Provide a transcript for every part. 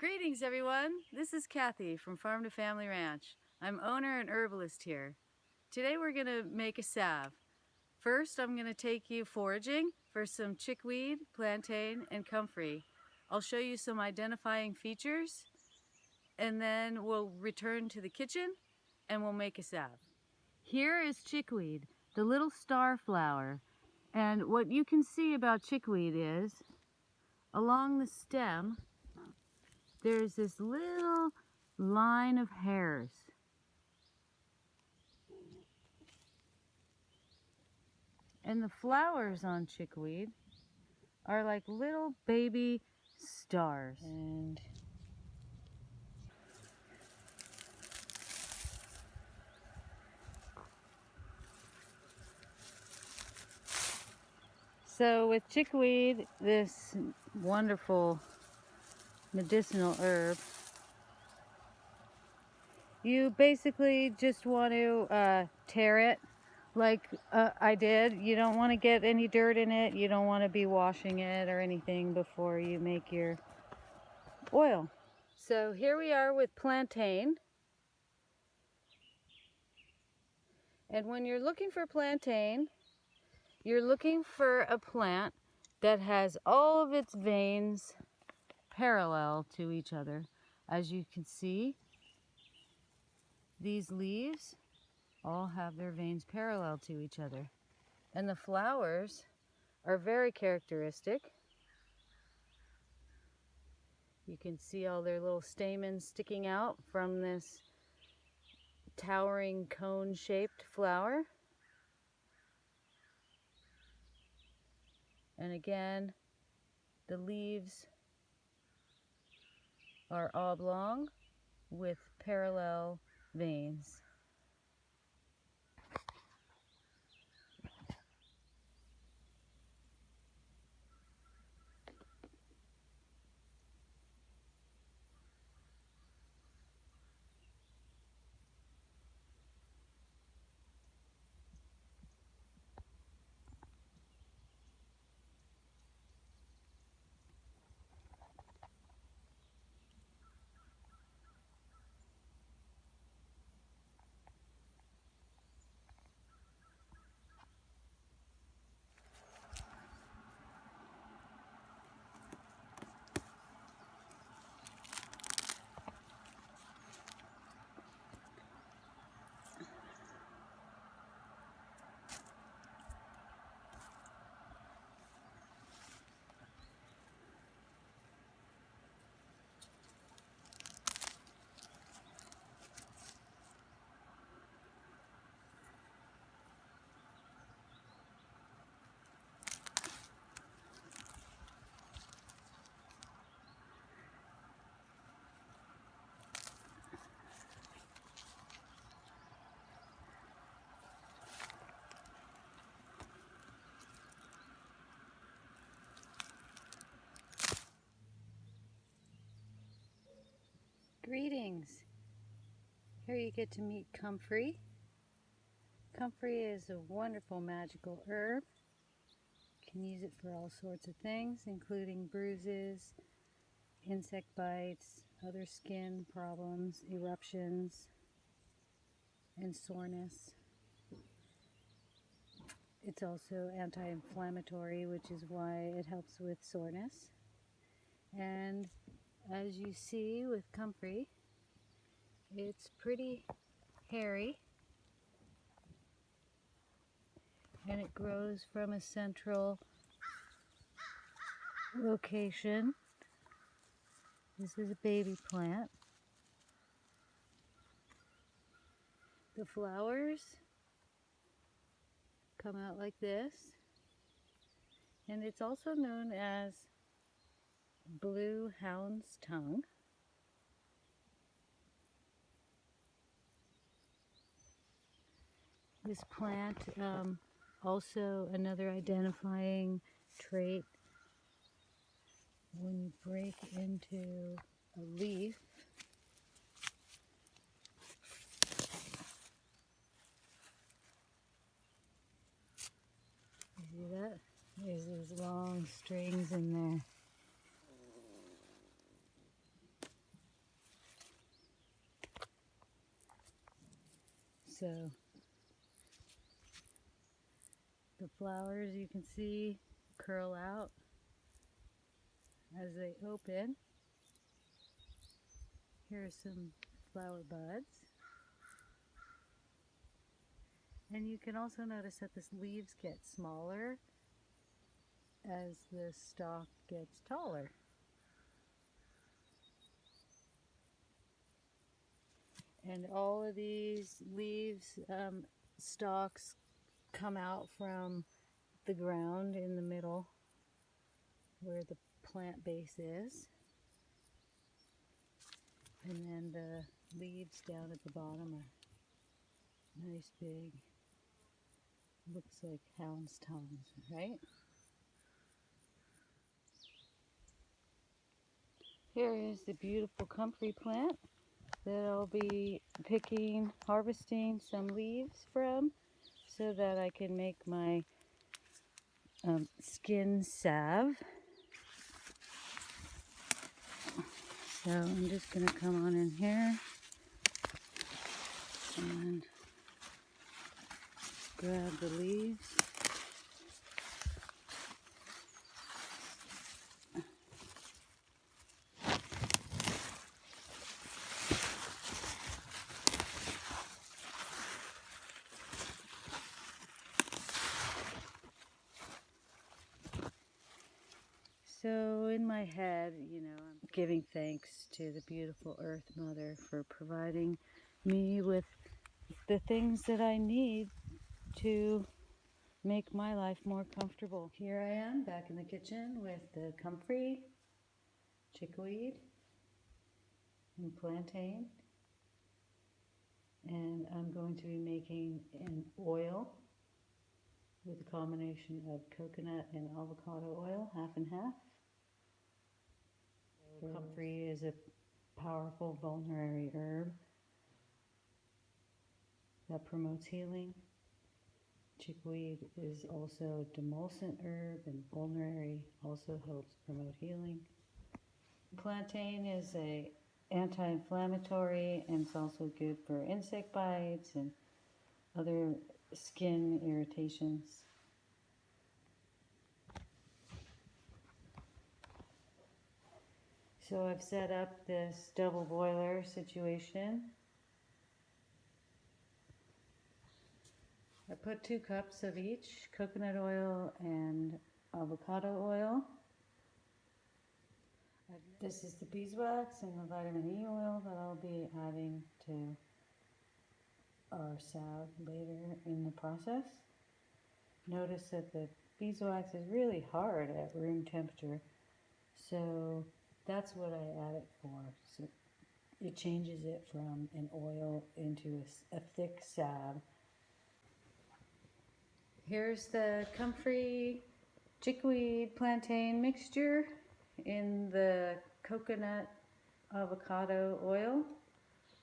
Greetings everyone, this is Kathy from Farm to Family Ranch. I'm owner and herbalist here. Today we're going to make a salve. First I'm going to take you foraging for some chickweed, plantain, and comfrey. I'll show you some identifying features and then we'll return to the kitchen and we'll make a salve. Here is chickweed, the little star flower. And what you can see about chickweed is along the stem there's this little line of hairs. And the flowers on chickweed are like little baby stars. And so with chickweed, this wonderful medicinal herb, you basically just want to tear it like I did. You don't want to get any dirt in it. You don't want to be washing it or anything before you make your oil. So here we are with plantain. And when you're looking for plantain, you're looking for a plant that has all of its veins parallel to each other. As you can see, these leaves all have their veins parallel to each other. And the flowers are very characteristic. You can see all their little stamens sticking out from this towering cone-shaped flower. And again, the leaves are oblong with parallel veins. Greetings! Here you get to meet Comfrey. Comfrey is a wonderful magical herb. You can use it for all sorts of things, including bruises, insect bites, other skin problems, eruptions, and soreness. It's also anti-inflammatory, which is why it helps with soreness. And as you see with Comfrey, it's pretty hairy, and it grows from a central location. This is a baby plant. The flowers come out like this, and it's also known as blue hound's tongue. This plant, also another identifying trait, when you break into a leaf, you see that? There's these long strings in there. So the flowers, you can see, curl out as they open. Here are some flower buds. And you can also notice that the leaves get smaller as the stalk gets taller. And all of these leaves, stalks come out from the ground in the middle where the plant base is. And then the leaves down at the bottom are nice big, looks like hound's tongues, right? Here is the beautiful comfrey plant that I'll be harvesting some leaves from so that I can make my skin salve. So I'm just going to come on in here and grab the leaves. So in my head, I'm giving thanks to the beautiful Earth Mother for providing me with the things that I need to make my life more comfortable. Here I am back in the kitchen with the Comfrey, Chickweed, and Plantain. And I'm going to be making an oil with a combination of coconut and avocado oil, half and half. Comfrey is a powerful vulnerary herb that promotes healing. Chickweed is also a demulcent herb, and vulnerary also helps promote healing. Plantain is a anti-inflammatory, and it's also good for insect bites and other skin irritations. So I've set up this double boiler situation. I put 2 cups of each, coconut oil and avocado oil. This is the beeswax and the vitamin E oil that I'll be adding to our salve later in the process. Notice that the beeswax is really hard at room temperature, so that's what I add it for. So it changes it from an oil into a thick salve. Here's the Comfrey chickweed plantain mixture in the coconut avocado oil.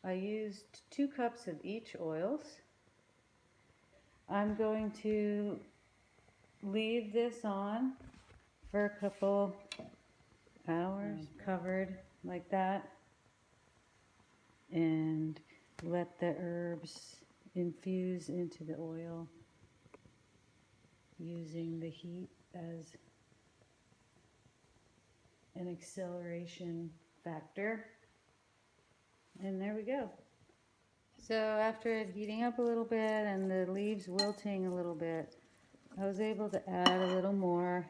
I used 2 cups of each oils. I'm going to leave this on for a couple hours, covered like that, and let the herbs infuse into the oil using the heat as an acceleration factor. And there we go. So after it heating up a little bit and the leaves wilting a little bit, I was able to add a little more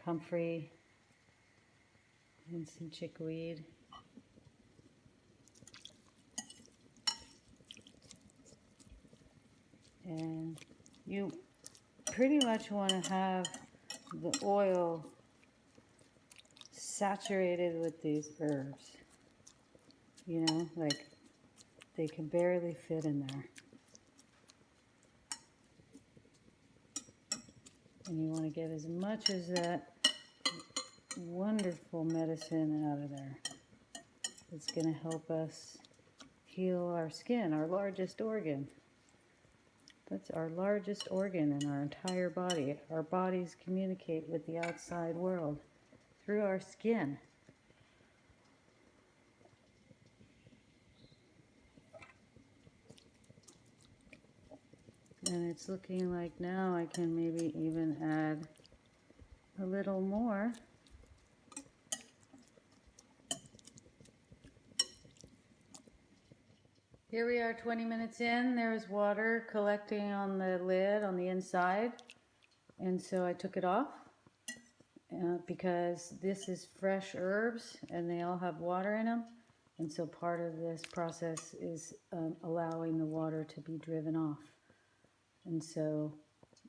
comfrey and some chickweed. And you pretty much want to have the oil saturated with these herbs. Like they can barely fit in there. And you want to get as much as that wonderful medicine out of there. It's going to help us heal our skin, our largest organ. That's our largest organ in our entire body. Our bodies communicate with the outside world through our skin. And it's looking like now I can maybe even add a little more. Here we are 20 minutes in. There's water collecting on the lid on the inside. And so I took it off because this is fresh herbs and they all have water in them. And so part of this process is allowing the water to be driven off. And so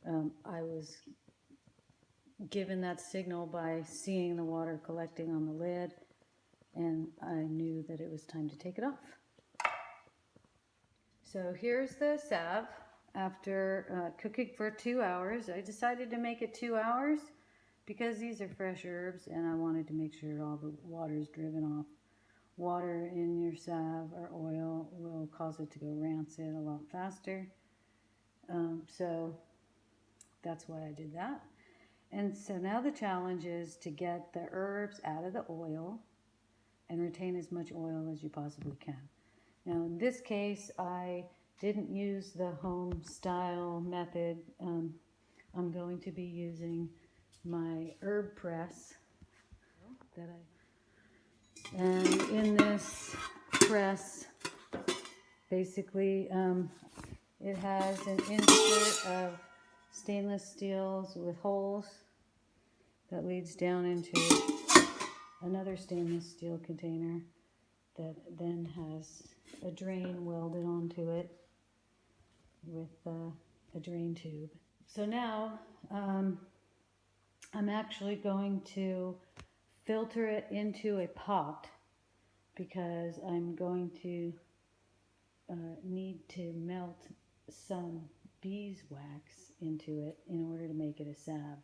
I was given that signal by seeing the water collecting on the lid, and I knew that it was time to take it off. So here's the salve after cooking for 2 hours. I decided to make it 2 hours because these are fresh herbs and I wanted to make sure all the water is driven off. Water in your salve or oil will cause it to go rancid a lot faster. So that's why I did that. And so now the challenge is to get the herbs out of the oil and retain as much oil as you possibly can. Now in this case, I didn't use the home style method. I'm going to be using my herb press and in this press, basically, it has an insert of stainless steels with holes that leads down into another stainless steel container that then has a drain welded onto it with a drain tube. So now I'm actually going to filter it into a pot because I'm going to need to melt some beeswax into it in order to make it a salve.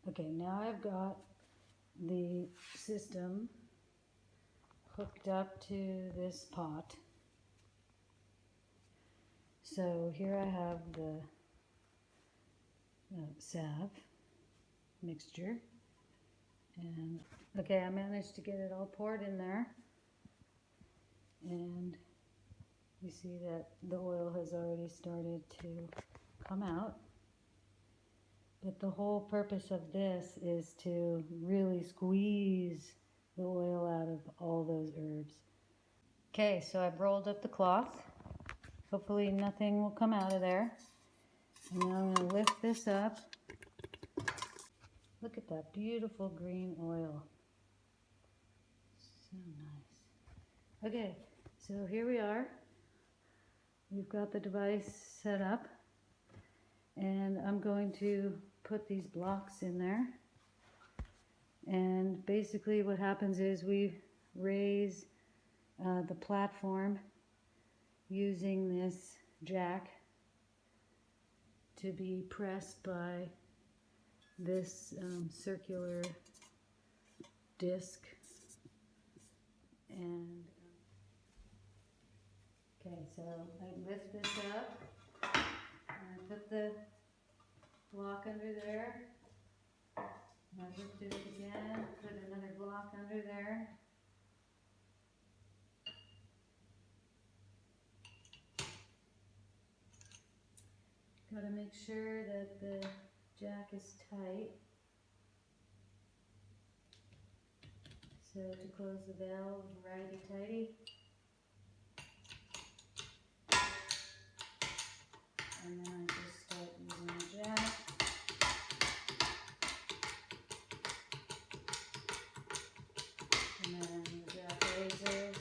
Okay, now I've got the system hooked up to this pot. So here I have the salve mixture, and okay, I managed to get it all poured in there, and you see that the oil has already started to come out. But the whole purpose of this is to really squeeze the oil out of all those herbs. Okay, so I've rolled up the cloth. Hopefully nothing will come out of there. And now I'm going to lift this up. Look at that beautiful green oil. So nice. Okay, so here we are. We've got the device set up. And I'm going to put these blocks in there. And basically what happens is we raise the platform using this jack to be pressed by this circular disc. And okay, so I lift this up and I put the block under there. I lift it again, put another block under there. Got to make sure that the jack is tight. So to close the valve, righty-tighty. And then I just start using the jack. And then the jack raises.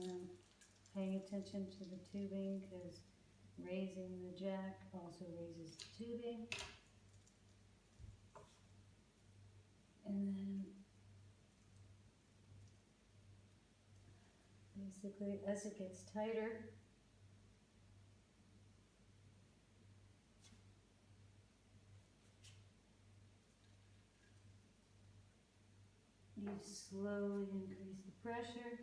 And paying attention to the tubing, because raising the jack also raises the tubing. And then basically as it gets tighter, you slowly increase the pressure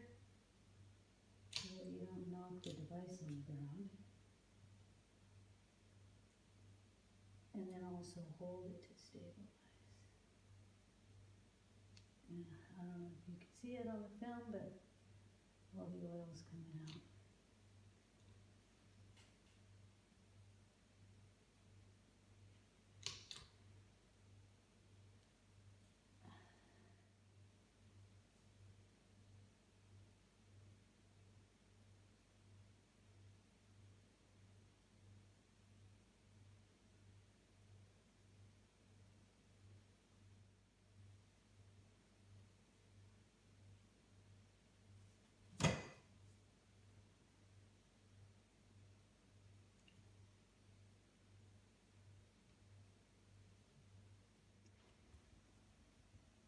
so that you don't knock the device on the ground. And then also hold it to stabilize. I don't know if you can see it on the film, but all the oil is coming out.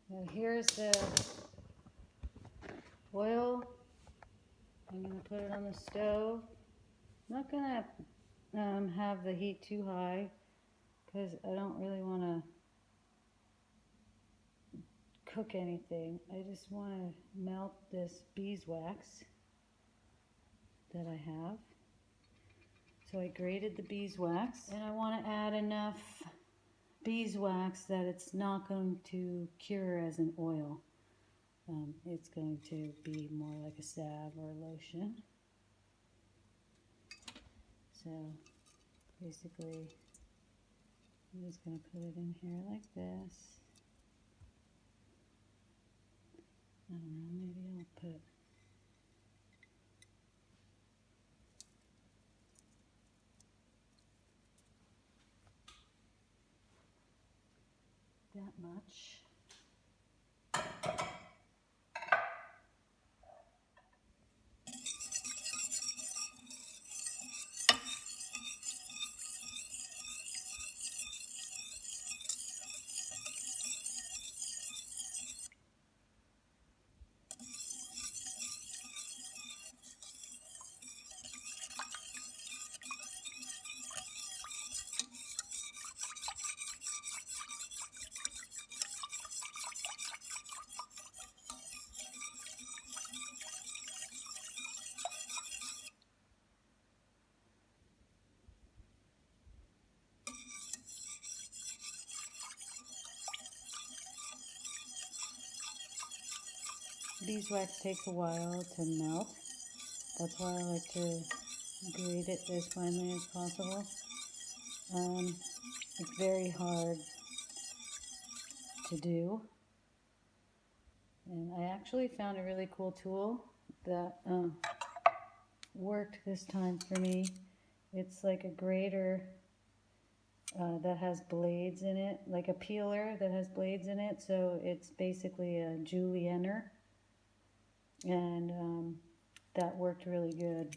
Now here's the oil. I'm going to put it on the stove. I'm not going to have the heat too high because I don't really want to cook anything. I just want to melt this beeswax that I have. So I grated the beeswax, and I want to add enough beeswax that it's not going to cure as an oil. It's going to be more like a salve or a lotion. So basically, I'm just going to put it in here like this. I don't know, maybe I'll put that much. Beeswax takes a while to melt. That's why I like to grate it as finely as possible. It's very hard to do. And I actually found a really cool tool that worked this time for me. It's like a grater that has blades in it, like a peeler that has blades in it. So it's basically a julienner. And that worked really good.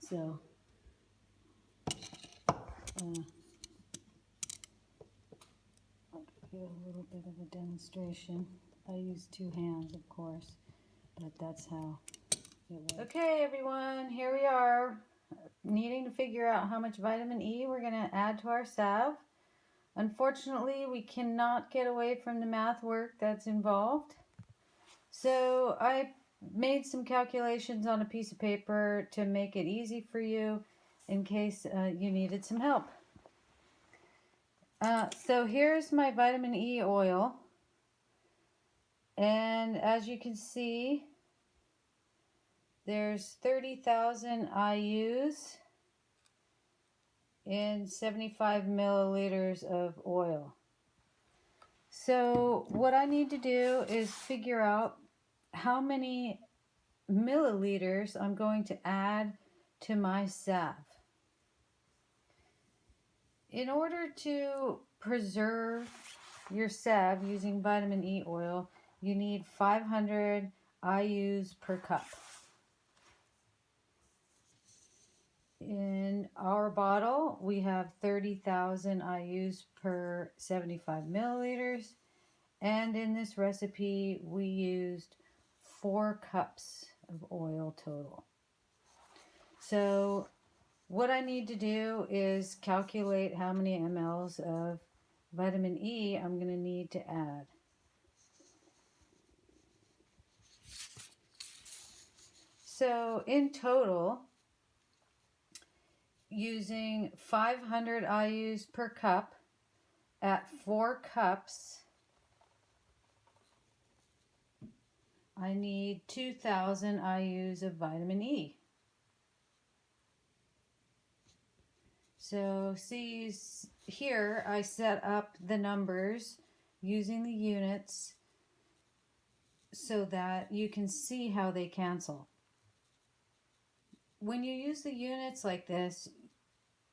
So I'll give a little bit of a demonstration. I use two hands, of course, but that's how it works. Okay, everyone, here we are, needing to figure out how much vitamin E we're going to add to our salve. Unfortunately, we cannot get away from the math work that's involved. So I made some calculations on a piece of paper to make it easy for you in case you needed some help. So here's my vitamin E oil. And as you can see, there's 30,000 IUs in 75 milliliters of oil. So what I need to do is figure out how many milliliters I'm going to add to my salve. In order to preserve your salve using vitamin E oil, you need 500 IUs per cup. In our bottle, we have 30,000 IUs per 75 milliliters. And in this recipe, we used 4 cups of oil total. So what I need to do is calculate how many mLs of vitamin E I'm going to need to add. So in total, using 500 IUs per cup at 4 cups, I need 2,000 IUs of vitamin E. So see here I set up the numbers using the units so that you can see how they cancel. When you use the units like this,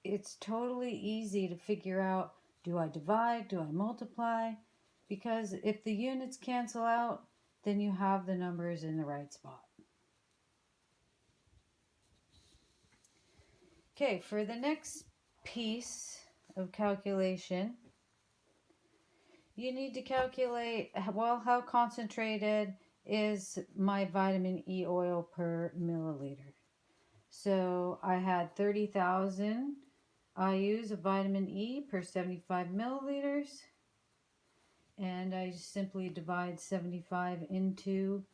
it's totally easy to figure out, do I divide, do I multiply? Because if the units cancel out, then you have the numbers in the right spot. Okay, for the next piece of calculation, you need to calculate, well, how concentrated is my vitamin E oil per milliliter. So I had 30,000 IUs of vitamin E per 75 milliliters. And I just simply divide 75 into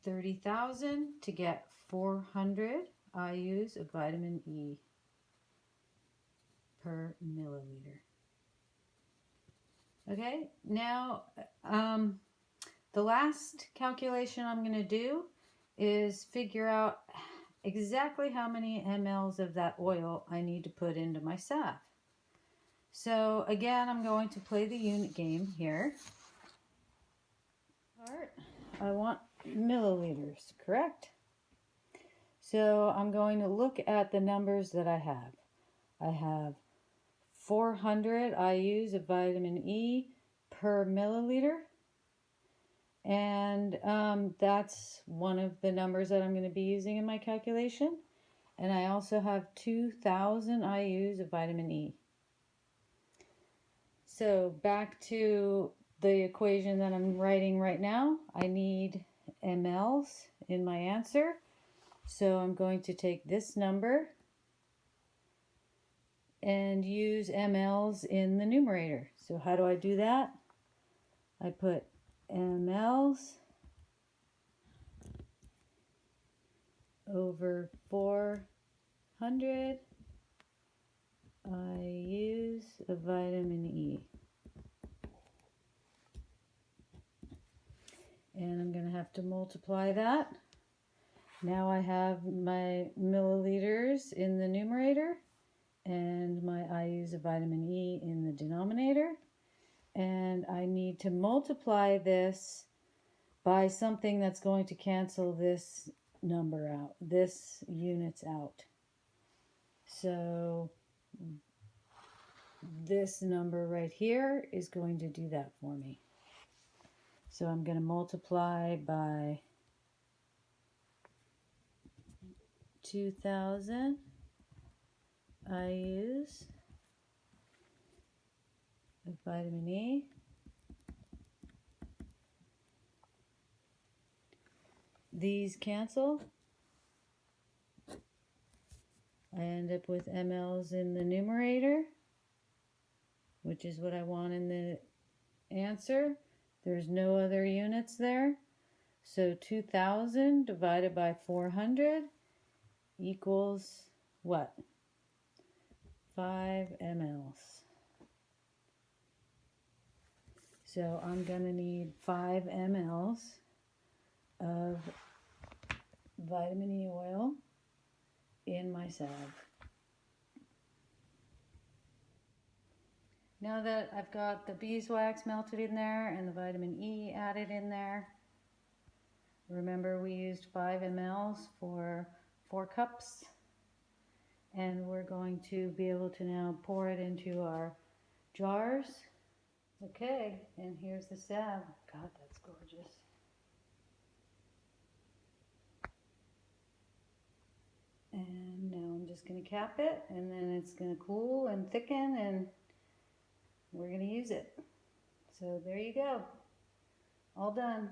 30,000 to get 400 IUs of vitamin E per milliliter. Okay, now the last calculation I'm going to do is figure out exactly how many mLs of that oil I need to put into my salve. So again, I'm going to play the unit game here. I want milliliters, correct? So I'm going to look at the numbers that I have. I have 400 IUs of vitamin E per milliliter. And that's one of the numbers that I'm going to be using in my calculation. And I also have 2,000 IUs of vitamin E. So back to the equation that I'm writing right now. I need mLs in my answer. So I'm going to take this number and use mLs in the numerator. So how do I do that? I put mLs over 400 IUs of vitamin E. And I'm going to have to multiply that. Now I have my milliliters in the numerator and my IUs of vitamin E in the denominator. And I need to multiply this by something that's going to cancel this number out, this units out. So this number right here is going to do that for me. So I'm going to multiply by 2,000 IUs of vitamin E. These cancel. I end up with mLs in the numerator, which is what I want in the answer. There's no other units there. So 2,000 divided by 400 equals what? 5 mLs. So I'm going to need 5 mLs of vitamin E oil in my salve. Now that I've got the beeswax melted in there and the vitamin E added in there, remember we used 5 mLs for 4 cups, and we're going to be able to now pour it into our jars. Okay, and here's the salve. God, that's gorgeous. And now I'm just going to cap it, and then it's going to cool and thicken, and we're going to use it. So there you go. All done.